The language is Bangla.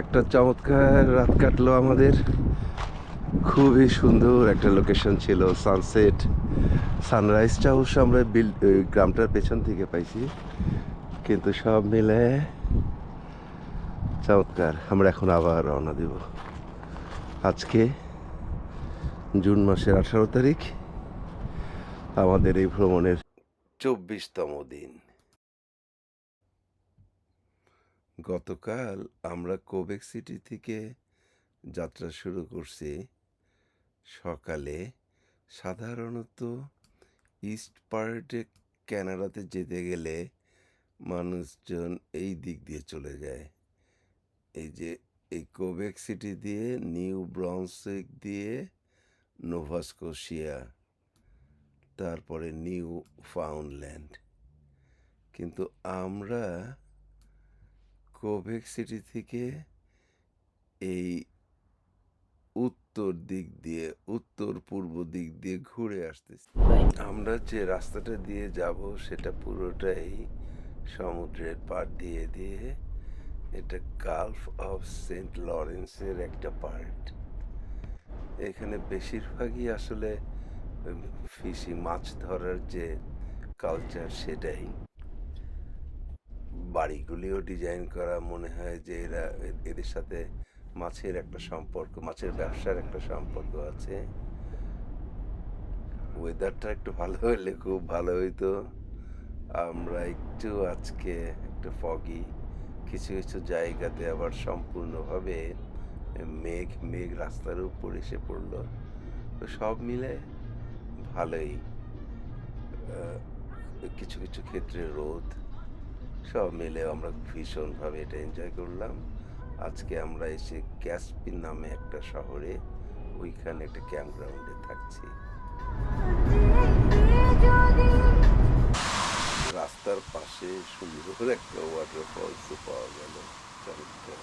একটা চমৎকার রাত কাটলো আমাদের। খুবই সুন্দর একটা লোকেশন ছিল, সানসেট সানরাইজটা অবশ্য আমরা গ্রামটার পেছন থেকে পাইছি, কিন্তু সব মিলে চমৎকার। আমরা এখন আবার রওনা দিব। আজকে জুন মাসের 18 তারিখ, আমাদের এই ভ্রমণের 24তম দিন। গতকাল আমরা কোবেক সিটি থেকে যাত্রা শুরু করছি সকালে। সাধারণত ইস্ট পার্টে কানাডাতে যেতে গেলে মানুষজন এই দিক দিয়ে চলে যায়, এই যে এই কোবেক সিটি দিয়ে নিউ ব্রান্সউইক দিয়ে নোভা স্কোশিয়া, তারপরে নিউ ফাউন্ডল্যান্ড। কিন্তু আমরা কোবেক সিটি থেকে এই উত্তর দিক দিয়ে, উত্তর পূর্ব দিক দিয়ে ঘুরে আসতেছি। আমরা যে রাস্তাটা দিয়ে যাব সেটা পুরোটাই সমুদ্রের পাড় দিয়ে দিয়ে। এটা গালফ অফ সেন্ট লরেন্সের একটা পার্ট। এখানে বেশিরভাগই আসলে ফিশি, মাছ ধরার যে কালচার সেটাই। বাড়িগুলিও ডিজাইন করা, মনে হয় যে এদের সাথে মাছের একটা সম্পর্ক, মাছের ব্যবসার একটা সম্পর্ক আছে। ওয়েদারটা একটু ভালো হলে খুব ভালো হইতো। আমরা একটু আজকে একটু ফগি, কিছু কিছু জায়গাতে আবার সম্পূর্ণভাবে মেঘ মেঘ রাস্তার উপর এসে পড়লো। তো সব মিলে ভালোই, কিছু কিছু ক্ষেত্রে রোদ, সব মিলে আমরা ভীষণভাবে এটা এনজয় করলাম। আজকে আমরা এসে ক্যাসপিন নামে একটা শহরে, ওইখানে একটা ক্যাম্প গ্রাউন্ডে থাকছি। রাস্তার পাশে সুন্দর একটা ওয়াটারফলস পাওয়া গেল, চমৎকার।